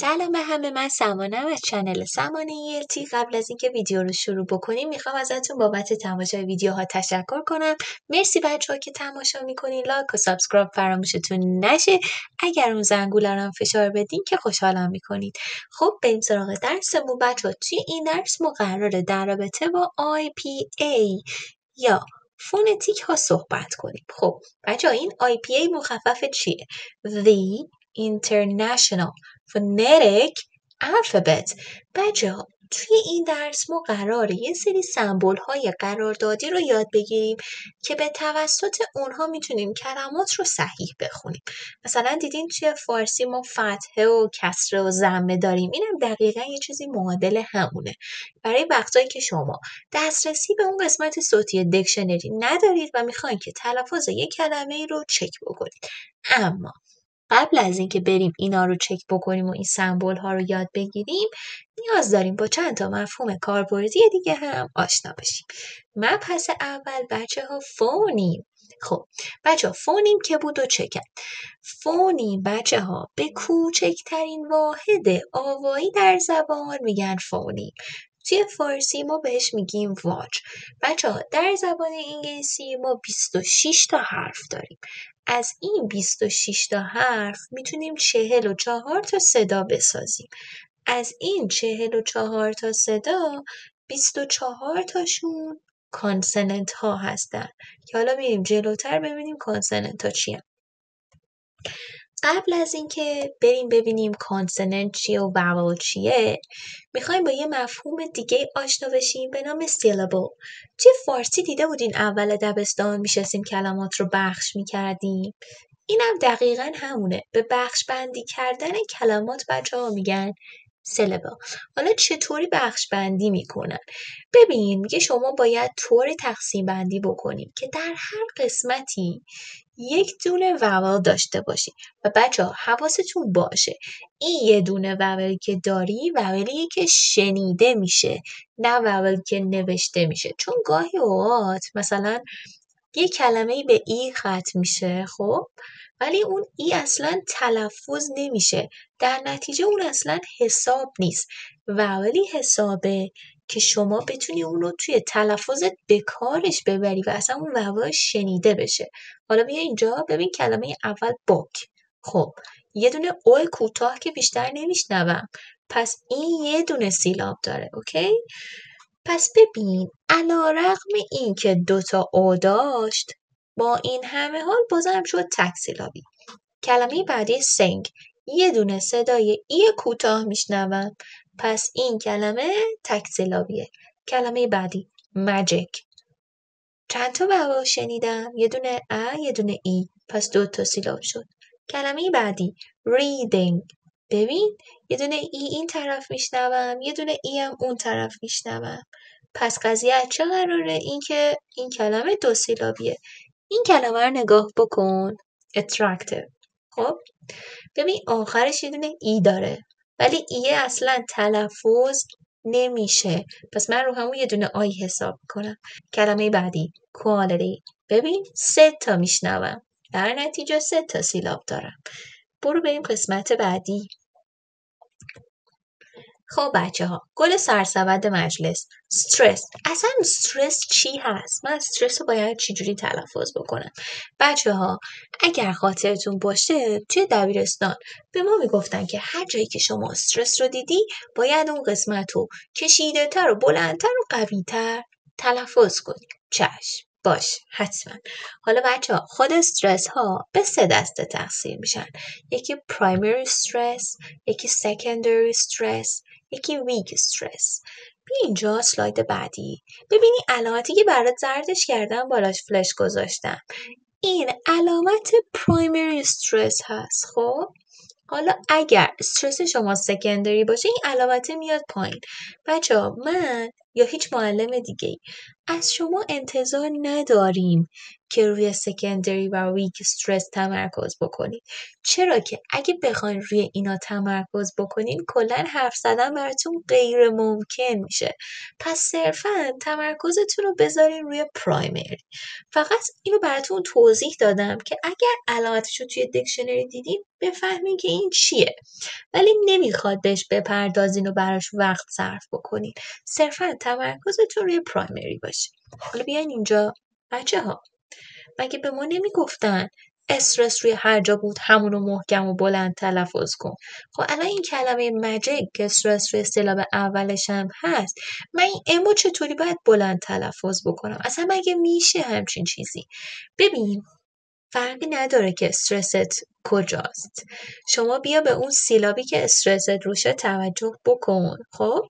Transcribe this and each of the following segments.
سلام به همه، من سمانم از چنل سمانه ELT. قبل از اینکه ویدیو رو شروع بکنیم میخوام ازتون بابت تماشای ویدیوها تشکر کنم. مرسی بچه‌ها که تماشا میکنین. لایک و سابسکرایب فراموشتون نشه. اگر اون زنگوله رو هم فشار بدین که خوشحالم میکنید. خب بریم سراغ درسمون بچه‌ها. توی این درس ما قراره در رابطه با IPA یا فونتیک ها صحبت کنیم. خب بچه‌ها این IPA مخفف چیه؟ The International Phonetic Alphabet. بچه‌ها توی این درس ما قراره یه سری سمبل های قراردادی رو یاد بگیریم که به توسط اونها میتونیم کلمات رو صحیح بخونیم. مثلا دیدین توی فارسی ما فتحه و کسره و ضمه داریم، اینم دقیقا یه چیزی معادل همونه. برای وقتایی که شما دسترسی به اون قسمت صوتی دکشنری ندارید و میخواین که تلفظ یک کلمه رو چک بکنید، اما قبل از اینکه بریم اینا رو چک بکنیم و این سمبل ها رو یاد بگیریم نیاز داریم با چند تا مفهوم کاربردی دیگه هم آشنا بشیم. مبحث اول بچه ها فونیم. خب بچه ها فونیم که بود و چه کرد؟ فونیم بچه ها به کوچکترین واحد آوایی در زبان میگن فونیم. توی فارسی ما بهش میگیم واج. بچه ها در زبان انگلیسی ما 26 تا حرف داریم. از این 26 تا حرف میتونیم 44 تا صدا بسازیم. از این 44 تا صدا 24 تاشون کانسننت ها هستن که حالا میریم جلوتر ببینیم کانسننت ها چیه. قبل از اینکه بریم ببینیم کانسننت چیه و واول چیه، میخوایم با یه مفهوم دیگه آشنا بشیم به نام سیلابل. توی فارسی دیده بودین اول دبستان میشستیم کلمات رو بخش میکردیم؟ اینم دقیقا همونه. به بخش بندی کردن کلمات بچه ها میگن سیلابل. حالا چطوری بخش بندی میکنن؟ ببین میگه شما باید طوری تقسیم بندی بکنیم که در هر قسمتی یک دونه واول داشته باشی و بچه ها حواستون باشه این یه دونه واولی که داری واولیه که شنیده میشه، نه واولی که نوشته میشه. چون گاهی اوقات مثلا یه کلمه به ای ختم میشه، خب ولی اون ای اصلا تلفظ نمیشه، در نتیجه اون اصلا حساب نیست. واولی حسابه که شما بتونی اون رو توی تلفظت به کارش ببری و اصلا اون واول شنیده بشه. حالا بیا اینجا ببین کلمه اول باک. خب یه دونه او کوتاه که بیشتر نمیشنوم، پس این یه دونه سیلاب داره. اوکی؟ پس ببین علیرغم این که 2 تا او داشت، با این همه حال بازم شد تک سیلابی. کلمه بعدی سنگ، یه دونه صدای ای کوتاه میشنوم، پس این کلمه تک سیلابیه. کلمه بعدی ماجیک، چند تا واول شنیدم؟ یه دونه ا یه دونه ای، پس 2 تا سیلاب شد. کلمه بعدی ریدینگ، ببین یه دونه ای این طرف میشنوم، یه دونه ای هم اون طرف میشنوم، پس قضیه از چه قراره؟ این که این کلمه 2 سیلابیه. این کلمه رو نگاه بکن، attractive. خب ببین آخرش یه دونه ای داره ولی ای اصلا تلفظ نمیشه، پس من رو همون یه دونه آی حساب میکنم. کلمه بعدی quality، ببین 3 تا میشنوم، در نتیجه 3 تا سیلاب دارم. برو بریم قسمت بعدی. خب بچه ها، گل سرسبد مجلس، استرس. اصلا استرس چی هست؟ من استرس رو باید چجوری تلفظ بکنم؟ بچه ها اگر خاطرتون باشه توی دبیرستان به ما میگفتن که هر جایی که شما استرس رو دیدی باید اون قسمت رو کشیده تر و بلندتر و قوی تر تلفظ کنی. چشم باش، حتما. حالا بچه ها خود استرس ها به 3 دسته تقسیم میشن. یکی primary stress، یکی secondary stress، یکی weak stress. بیا اینجا سلاید بعدی. ببینی علامتی که برات زردش کردم بالاش فلش گذاشتم، این علامت primary stress هست. خب حالا اگر استرس شما سکندری باشه این علامت میاد پایین. بچه ها من یا هیچ معلم دیگه از شما انتظار نداریم که روی سکندری و ویک استرس تمرکز بکنید، چرا که اگه بخواین روی اینا تمرکز بکنین کلا حرف زدن براتون غیر ممکن میشه. پس صرفا تمرکزتون رو بذارین روی پرایمری. فقط اینو براتون توضیح دادم که اگر علامتش رو توی دیکشنری دیدین بفهمین که این چیه، ولی نمیخواد بهش بپردازین و براش وقت صرف بکنین. صرفا تمرکزتون روی پرایمری باشه. حالا بیاین اینجا بچه ها، مگه به ما نمیگفتن استرس روی هر جا بود همونو محکم و بلند تلفظ کن؟ خب الان این کلمه مجیک که استرس روی سیلاب اولش هم هست، من این امو چطوری باید بلند تلفظ بکنم؟ اصلا مگه میشه همچین چیزی؟ ببین فرقی نداره که استرست کجاست، شما بیا به اون سیلابی که استرست روشه توجه بکن. خب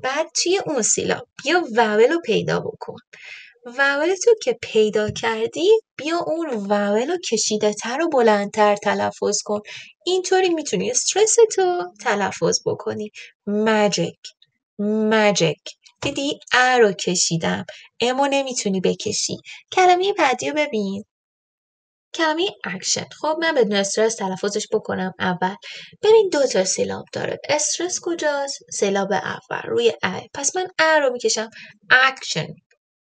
بعد توی اون سیلاب بیا وول رو پیدا بکن. وول تو که پیدا کردی بیا اون وول رو کشیده تر و بلندتر تلفظ کن. اینطوری میتونی استرس تو تلفظ بکنی. ماجیک ماجیک. دیدی رو کشیدم، امو نمیتونی بکشی. کلمه بعدی رو ببین، کلمه اکشن. خب من بدون استرس تلفظش بکنم. اول ببین 2 تا سیلاب داره. استرس کجاست؟ سیلاب اول روی ای. پس من رو میکشم. اکشن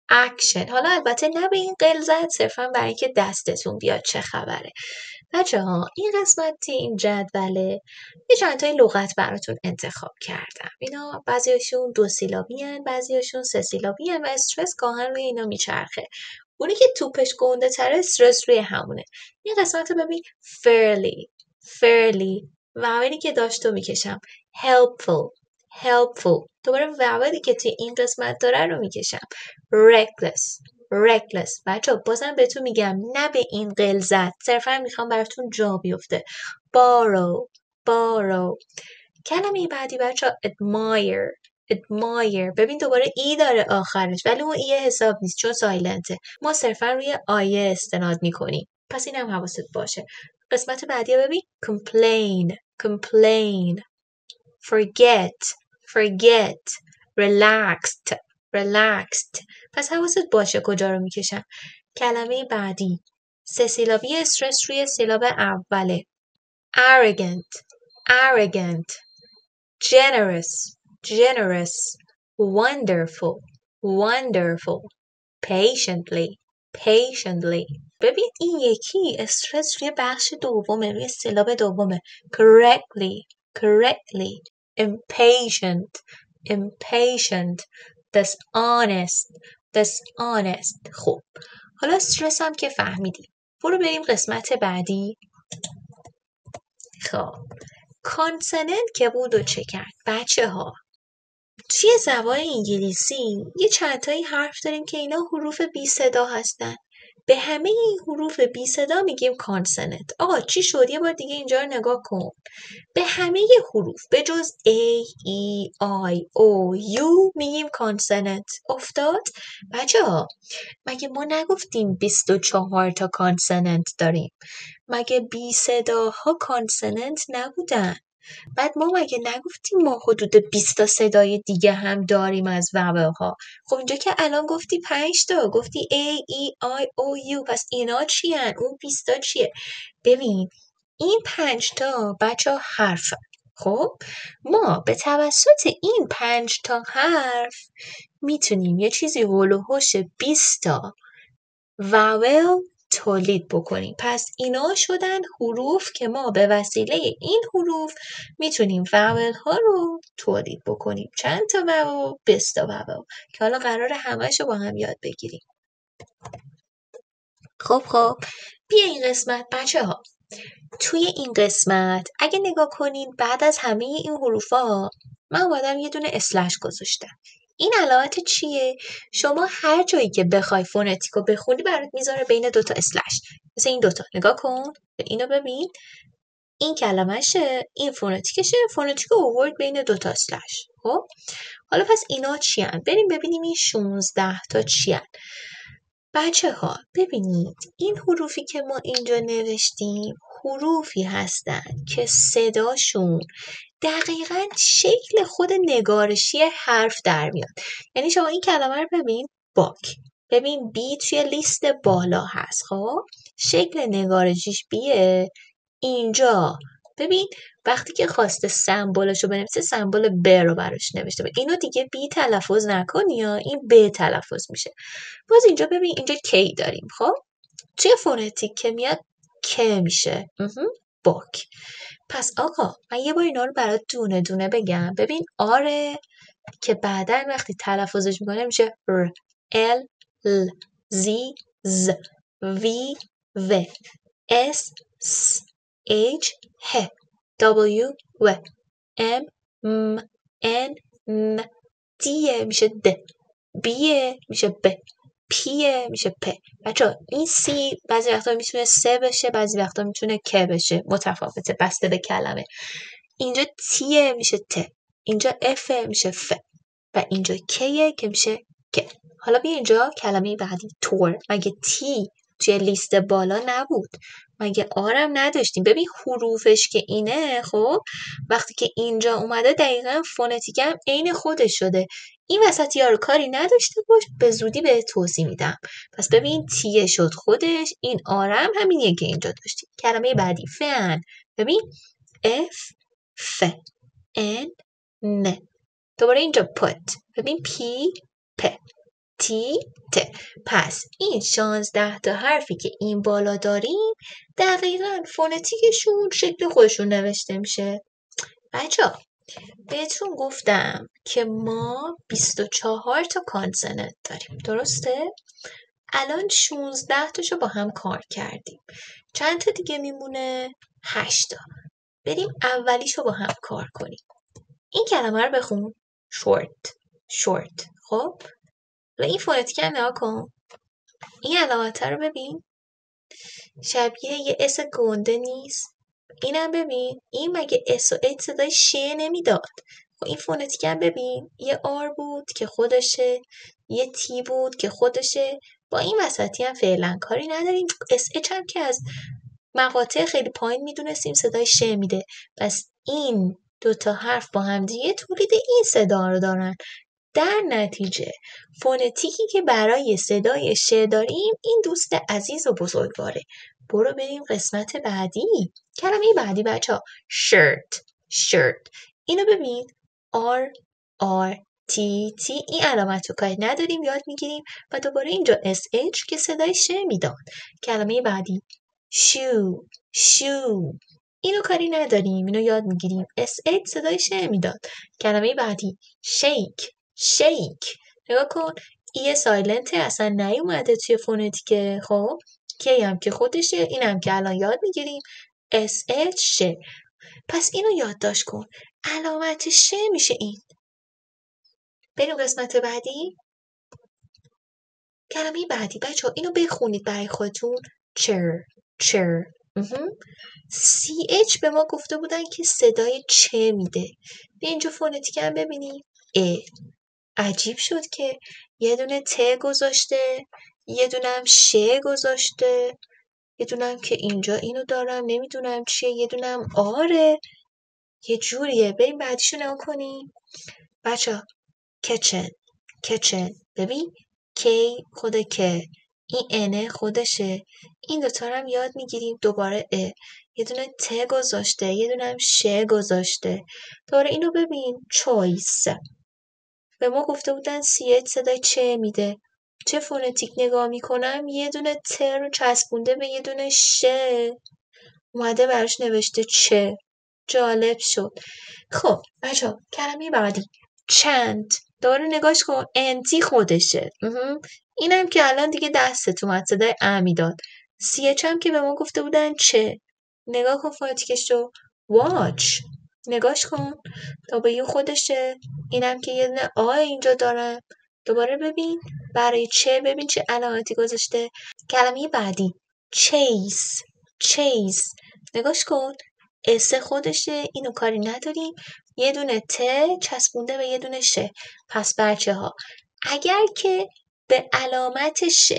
اکشن. حالا البته نه به این غلظت، صرفا برای اینکه دستتون بیاد چه خبره. بچه ها این قسمتی این جدوله یه چند تای لغت براتون انتخاب کردم. اینا بعضیاشون 2 سیلابی هن، بعضیاشون 3 سیلابی هن و استرس گاهن روی اینا میچرخه. اونی که توپش گنده تره استرس روی همونه. این قسمت رو ببین fairly وولی که داشت رو میکشم. helpful دوباره وولی که توی این قسمت داره رو میکشم. reckless بچه بازم بهتون میگم نه به این غلظت، صرفا میخوام براتون جا بیفته. borrow کلمه بعدی بچه admire ببین دوباره ای داره آخرش، ولی اون ای حساب نیست چون سایلنته، ما صرفا روی آیه استناد میکنیم، پس این هم حواست باشه. قسمت بعدی ببین complain forget relaxed پس حواست باشه کجا رو میکشم. کلمه بعدی 3 سیلابی استرس روی سیلاب اوله. arrogant generous wonderful patiently ببین این یکی استرس روی بخش دومه، روی سیلاب دومه. correctly impatient dishonest خب حالا استرس هم که فهمیدیم، برو بریم قسمت بعدی. خب کانسوننت که بود و چه کرد بچه ها؟ توی زبان انگلیسی یه چند تایی حرف داریم که اینا حروف بی صدا هستن. به همه این حروف بی صدا میگیم کانسوننت. آقا چی شد؟ یه بار دیگه اینجا رو نگاه کن. به همه حروف به جز A, E, I, O, U میگیم کانسوننت. افتاد؟ بچه ها مگه ما نگفتیم 24 تا کانسوننت داریم؟ مگه بی صداها کانسوننت نبودن؟ بعد ما مگه نگفتیم ما حدود 20 تا صدای دیگه هم داریم از وبرها؟ خب اینجا که الان گفتی 5 تا، گفتی A, E, I, O, U، پس اینا چی هن؟ اون 20 تا چیه؟ ببین این 5 تا بچه ها حرفن. خب ما به توسط این 5 تا حرف میتونیم یه چیزی هول و هوش 20 تا واول تولید بکنیم. پس اینا شدن حروف که ما به وسیله این حروف میتونیم واول ها رو تولید بکنیم. چند تا واول؟ 20 تا واول که حالا قراره همش رو با هم یاد بگیریم. خب بیا این قسمت بچه ها، توی این قسمت اگه نگاه کنین بعد از همه این حروف ها من اومدم یه دونه اسلش گذاشتم. این علامت چیه؟ شما هر جایی که بخوای فونتیکو بخونی برات میذاره بین 2 تا اسلش. مثل این 2 تا نگاه کن، به اینو ببین، این کلمشه، این فونتیکشه، فونتیکو اوورد بین 2 تا اسلش. خب حالا پس اینا چی هن؟ بریم ببینیم این 16 تا چی هن. بچه ها ببینید این حروفی که ما اینجا نوشتیم حروفی هستن که صداشون دقیقاً شکل خود نگارشی حرف در میاد. یعنی شما این کلمه رو ببین، باک. ببین بی توی لیست بالا هست. خب شکل نگارشیش بیه اینجا. ببین وقتی که خواسته سمبولشو بنویسه سمبول ب رو براش نوشته. اینو دیگه بی تلفظ نکنی یا این ب تلفظ میشه. باز اینجا ببین اینجا کی داریم. خب توی فونتیک که میاد که میشه باک. پس آقا من یه بار اینا رو برات دونه دونه بگم. ببین آره که بعدن وقتی تلفظش میکنه میشه ر، ال، ل، زی، ز، وی، و، اس، س، اچ، ه، دبلیو، و، ام، م، ان، ن، دیه میشه د، بیه میشه ب، پیه میشه پ. بچه این سی بعضی وقتا میتونه سه بشه، بعضی وقتا میتونه که بشه، متفاوته بسته به کلمه. اینجا تیه میشه ت، اینجا اف میشه ف و اینجا کیه که میشه که. حالا بیا اینجا کلمه بعدی تور. مگه تی توی لیست بالا نبود؟ مگه آرم نداشتیم؟ ببین حروفش که اینه. خب وقتی که اینجا اومده دقیقا فونتیک هم عین خودش شده. این وسط یارو کاری نداشته باش، به زودی به توضیح میدم. پس ببین تیه شد خودش، این آرم همینیه که اینجا داشتیم. کلمه بعدی فن. ببین اف ف ان ن. دوباره اینجا پت. ببین پی پ تی ت. پس این 16 تا حرفی که این بالا داریم دقیقاً فونتیکشون شکل خودشون نوشته میشه. بچه‌ها بهتون گفتم که ما 24 تا کانسوننت داریم، درسته؟ الان 16 تاشو با هم کار کردیم. چند تا دیگه میمونه؟ 8 تا. بریم اولیشو با هم کار کنیم. این کلمه رو بخون. شورت. خب و این فونتیک هم نگاه کن. این علامت رو ببین، شبیه یه اس گنده نیست؟ اینم ببین، این مگه اس و اچ صدای ش نمیداد؟ خب این فونتیک هم ببین، یه آر بود که خودشه، یه تی بود که خودشه. با این وسطی هم فعلا کاری نداریم. اس اچ هم که از مقاطع خیلی پایین میدونستیم صدای ش میده. پس این دوتا حرف با هم دیگه تولید این صدا رو دارن. در نتیجه فونتیکی که برای صدای ش داریم این دوست عزیز و بزرگواره. برو بریم قسمت بعدی. کلمه بعدی بچه ها شرت. اینو ببین آر تی این علامت رو کاری نداریم، یاد میگیریم. و دوباره اینجا اس اچ که صدای ش میداد. کلمه بعدی شو اینو کاری نداریم، اینو یاد میگیریم. اس اچ صدای ش میداد. کلمه بعدی شیک. نگاه کن ای سایلنته، اصلا نیومده توی فونتیکه. خب کی هم که خودشه، اینم که الان یاد میگیریم اس اچ ش. پس اینو یادداشت کن، علامت ش میشه این. بریم قسمت بعدی. کلمه بعدی بچه ها اینو بخونید برای خودتون. چر. سی اچ به ما گفته بودن که صدای چه میده. به اینجا فونتیک هم ببینیم. عجیب شد که یه دونه ت گذاشته، یه دونم ش گذاشته، یه دونم که اینجا اینو دارم نمیدونم چیه، یه دونم آره، یه جوریه. بریم بعدیشو نگاه کنیم. بچه کچن. ببین کی خود که، این انه خودشه، این دوتا رو هم یاد میگیریم. دوباره یه دونه ت گذاشته، یه دونه هم ش گذاشته. دوباره اینو ببین چویس. به ما گفته بودن سی اچ صدای چه میده. چه فونتیک نگاه میکنم یه دونه ت رو چسبونده به یه دونه ش، اومده براش نوشته چه. جالب شد. خب بچه ها کلمه بعدی چند. دوباره نگاش کن انتی خودشه. اینم که الان دیگه دستت اومد صدای امی داد. سی اچ هم که به ما گفته بودن چه. نگاه کن فونتیکش رو. واچ. نگاش کن دابلیو خودشه، اینم که یه دونه آ اینجا دارم. دوباره ببین برای چه، ببین چه علامتی گذاشته. کلمه بعدی چیس. نگاش کن اس خودشه، اینو کاری نداریم. یه دونه ت چسبونده به یه دونه ش. پس بچه ها اگر که به علامت ش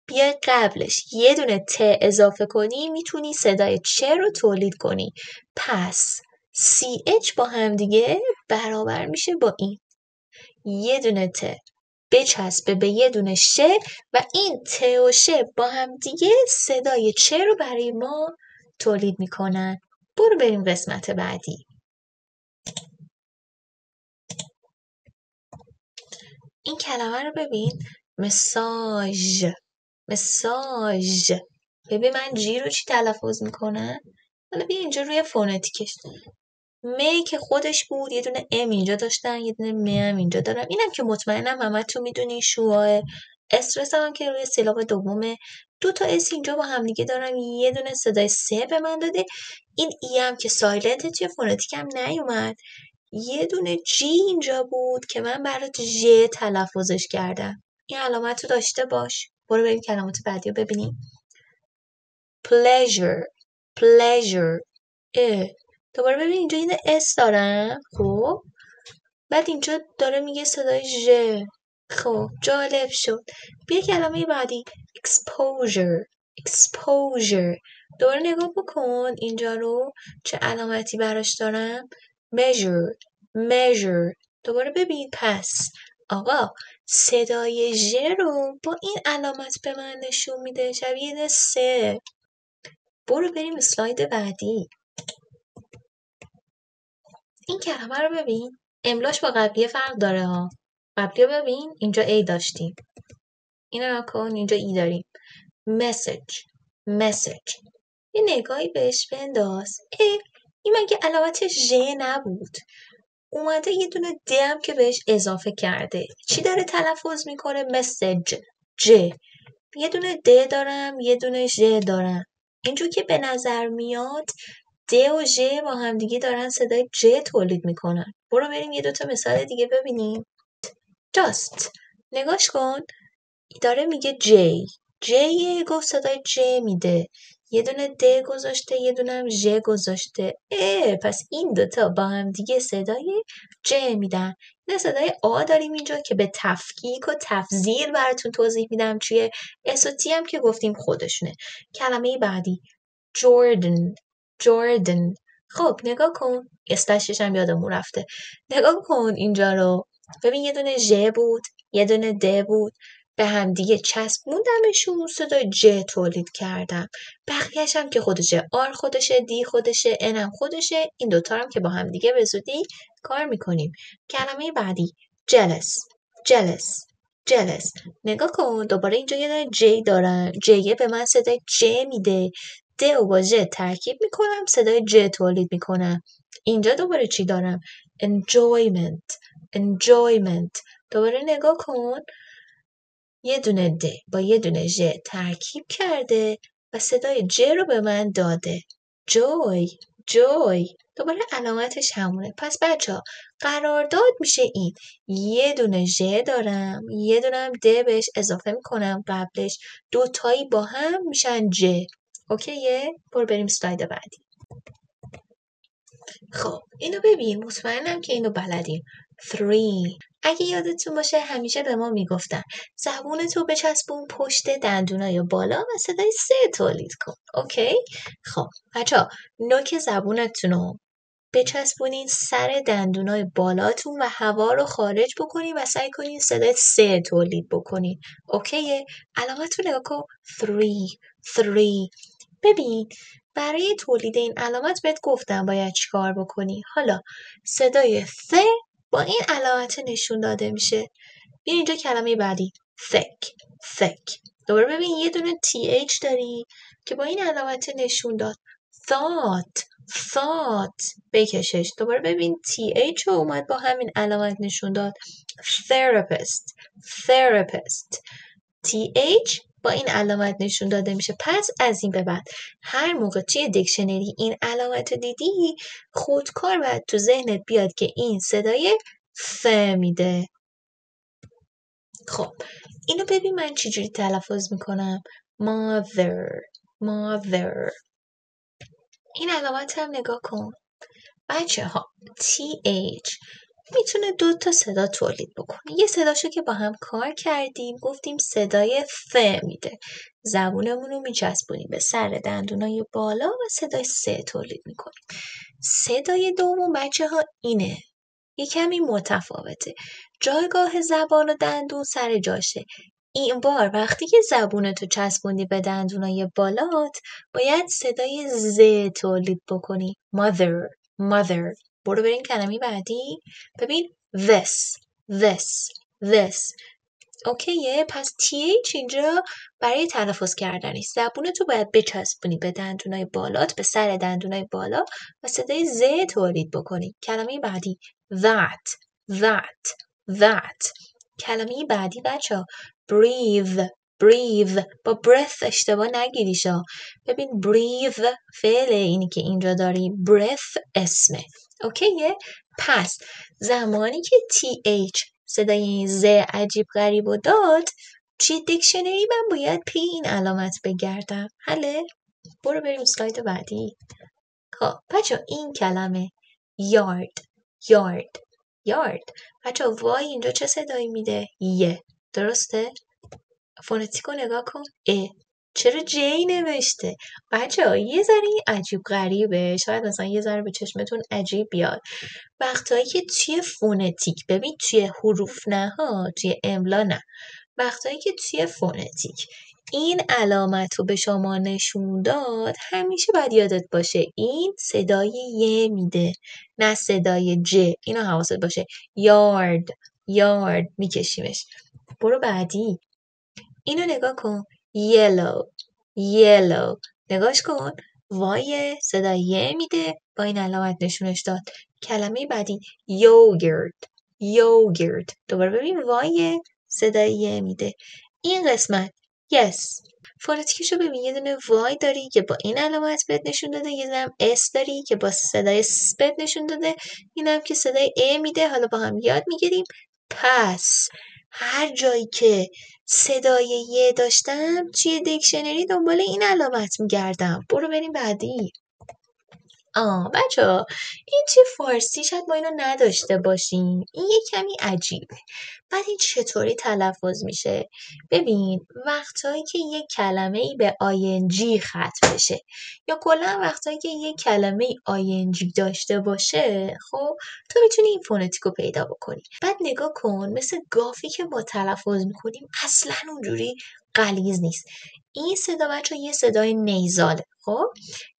بیای قبلش یه دونه ت اضافه کنی میتونی صدای چه رو تولید کنی. پس سی اچ با هم دیگه برابر میشه با این. یه دونه ت بچسبه به یه دونه ش و این ت و ش با هم دیگه صدای چه رو برای ما تولید میکنن. برو بریم قسمت بعدی. این کلمه رو ببین، مساژ. مساژ. ببین من جی رو چی تلفظ میکنم؟ حالا بیا اینجا روی فونتیکش. می که خودش بود، یه دونه ام اینجا داشتن، یه دونه م هم اینجا دارم. اینم که مطمئنم همتون میدونین شواه. استرس هم که روی سیلاب دومه. 2 تا اس اینجا با هم دیگه دارم، یه دونه صدای سه به من داده. این ای هم که سایلنته، توی فونتیک هم نیومد. یه دونه جی اینجا بود که من برات ژ تلفظش کردم. این علامت رو داشته باش. برو بریم کلمات بعدی رو ببینیم. pleasure. pleasure. دوباره ببین اینجا یه اس دارم. خب بعد اینجا داره میگه صدای ژ. خب جالب شد. بیا کلمه بعدی. exposure. exposure. دوباره نگاه بکن اینجا رو، چه علامتی براش دارم. measure. measure. دوباره ببین پس آقا صدای ژ رو با این علامت به من نشون میده شبیه سه. برو بریم اسلاید بعدی. این کلمه رو ببین، املاش با قبلیه فرق داره ها. قبلیه ببین اینجا A داشتیم، اینو نکن اینجا E داریم. message. message. یه نگاهی بهش بنداز. این مگه علامتش ژ نبود؟ اومده یه دونه د هم که بهش اضافه کرده. چی داره تلفظ میکنه؟ مسیج. ج. یه دونه د دارم، یه دونه ژ دارم. اینجور که به نظر میاد د و ژ با هم دیگه دارن صدای ج تولید میکنن. برو بریم یه 2 تا مثال دیگه ببینیم. just. نگاش کن. داره میگه جی. جی گفت صدای ج میده. یه دونه د گذاشته، یه دونه هم ژ گذاشته. پس این 2 تا با هم دیگه صدای ج میدن. نه صدای آ داریم اینجا که به تفکیک و تفضیل براتون توضیح میدم چیه. اس و تی هم که گفتیم خودشونه. کلمه بعدی. جوردن. جوردن. خب نگاه کن. استشش هم یادمون رفته. نگاه کن اینجا رو. ببین یه دونه ژ بود، یه دونه د بود. به هم دیگه چسبوندمشون، صدای ج تولید کردم. بقیه‌ش هم که خودشه. آر خودشه، دی خودشه، ان هم خودشه. این 2 تا هم که با هم دیگه به زودی کار میکنیم. کلمه بعدی. jealous. jealous. jealous. نگاه کن دوباره اینجا یه دونه ج دارم. جیه به من صدای ج میده. د و با ژ ترکیب میکنم، صدای ج تولید میکنم. اینجا دوباره چی دارم؟ enjoyment. enjoyment. دوباره نگاه کن. یه دونه د با یه دونه ژ ترکیب کرده و صدای ج رو به من داده. joy. joy. دوباره علامتش همونه. پس بچه ها قرارداد میشه این. یه دونه ژ دارم، یه دونه هم د بهش اضافه میکنم قبلش. 2 تایی با هم میشن ج. اوکیه؟ برو بریم سلاید بعدی. خب اینو ببین، مطمئنم که اینو بلدیم. 3. اگه یادتون باشه همیشه به ما میگفتن زبونتو بچسبون پشت دندونای بالا و صدای سه تولید کن. اوکی؟ خب بچه‌ها نوک زبونتونو بچسبونین سر دندونای بالاتون و هوا رو خارج بکنین و سعی کنین صدای سه تولید بکنین. اوکیه؟ علامت رو نگاه کن. 3. ببین برای تولید این علامت بهت گفتم باید چیکار بکنی. حالا صدای ث با این علامت نشون داده میشه. بیا اینجا کلمه بعدی. thick. thick. دوباره ببین یه دونه th داری که با این علامت نشون داد. thought. thought. بکشش. دوباره ببین th رو اومد با همین علامت نشون داد. therapist. therapist. th با این علامت نشون داده میشه. پس از این به بعد هر موقع توی دیکشنری این علامت رو دیدی خودکار باید تو ذهنت بیاد که این صدای ف میده. خب اینو ببین من چجوری تلفظ میکنم. mother. mother. این علامت هم نگاه کن بچه ها. th میتونه 2 تا صدا تولید بکنه. یه صداشو که با هم کار کردیم گفتیم صدای ف میده. زبونمون رو میچسبونیم به سر دندونای بالا و صدای س تولید میکنیم. صدای دوم بچه ها اینه. یه کمی متفاوته. جایگاه زبان و دندون سر جاشه. این بار وقتی که زبونتو چسبوندی به دندونای بالات باید صدای ز تولید بکنی. mother mother. برو بریم کلمه بعدی. ببین this. اوکیه، پس TH اینجا برای تلفظ کردنی. زبونتو باید بچسبونی به دندونای بالات، به سر دندونای بالا و صدای ز تولید بکنی. کلمه بعدی that. کلمه بعدی بچه breathe با breath اشتباه نگیریشا. ببین breathe فعل، اینی که اینجا داری breath اسمه. اوکیه؟ پس زمانی که TH صدای این ز عجیب غریب و داد توی دیکشنری من باید پی این علامت بگردم. حله؟ برو بریم اسلاید بعدی. خب بچه این کلمه یارد بچه وای اینجا چه صدایی میده؟ یه. درسته؟ فونتیکو نگاه کن. چرا جی نوشته؟ بچه یه ذره این عجیب غریبه، شاید مثلا یه ذره به چشمتون عجیب بیاد. وقتایی که توی فونتیک، ببین توی حروف نه ها، توی املا نه، وقتایی که توی فونتیک این علامت رو به شما نشون داد همیشه باید یادت باشه این صدای یه میده نه صدای ج. اینو حواست باشه. یارد میکشیمش. برو بعدی. اینو نگاه کن. یلو نگاش کن. وای صدای یه میده با این علامت نشونش داد. کلمه بعدی یوگرت. دوباره ببین وای صدای یه میده. این قسمت فونتیکشو ببین، یه دونه وای داری که با این علامت بهت نشون داده، یه دونه هم اس داری که با صدای س بهت نشون داده، اینم که صدای ا میده. حالا با هم یاد میگیریم. پس هر جایی که صدای یه داشتم توی دیکشنری دنبال این علامت میگردم. برو بریم بعدی. بچه این توی فارسی شاید ما اینو نداشته باشیم، این یه کمی عجیبه. بعد این چطوری تلفظ میشه؟ ببین وقتایی که یه کلمه ای به ING ختم بشه یا کلا وقتایی که یه کلمه ING داشته باشه، خب تو میتونی این فونتیکو پیدا بکنی. بعد نگاه کن، مثل گافی که ما تلفظ میکنیم اصلا اونجوری غلیظ نیست. این صدا بچه یه صدای نیزاله. خب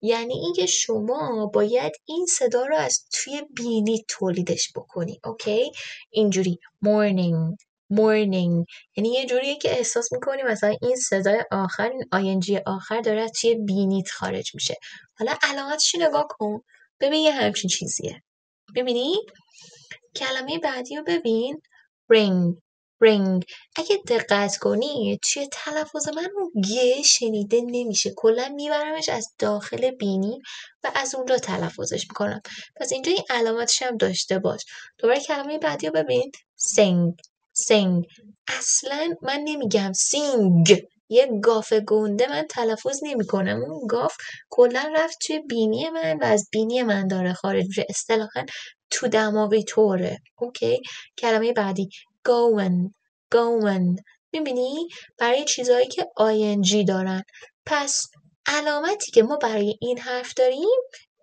یعنی اینکه شما باید این صدا رو از توی بینی تولیدش بکنی. اوکی؟ اینجوری morning یعنی یه جوریه که احساس میکنی مثلا این صدای آخر، این ING آخر داره از توی بینیت خارج میشه. حالا علامتش نگاه کن، ببین یه همچین چیزیه. ببینی؟ کلمه بعدی رو ببین. ring. اگه دقت کنی توی تلفظ من اون گه شنیده نمیشه، کلا میبرمش از داخل بینی و از اونجا تلفظش میکنم. پس اینجا این علامتش هم داشته باش. دوباره کلمه بعدی رو ببین. sing. اصلا من نمیگم سینگ، یه گاف گنده من تلفظ نمی کنم. اون گاف کلا رفت توی بینی من و از بینی من داره خارج میشه. اصطلاحاً تو دماغی طوره. اوکی؟ کلمه بعدی. going. میبینی؟ برای چیزهایی که ING دارن. پس علامتی که ما برای این حرف داریم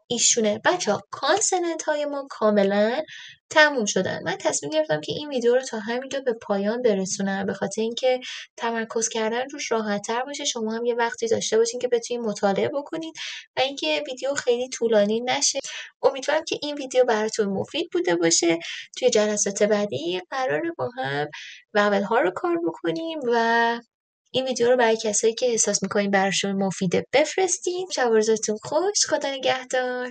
ایشونه. بچه ها کانسننت های ما کاملا تموم شدن. من تصمیم گرفتم که این ویدیو رو تا همینجا به پایان برسونم، به خاطر اینکه تمرکز کردن روش راحت تر باشه، شما هم یه وقتی داشته باشین که بتونید مطالعه بکنید و اینکه ویدیو خیلی طولانی نشه. امیدوارم که این ویدیو براتون مفید بوده باشه. توی جلسات بعدی قراره با هم وول ها رو کار بکنیم و این ویدیو رو برای کسایی که احساس میکنین براشون مفیده بفرستین. شب و روزتون خوش. خدا نگهدار.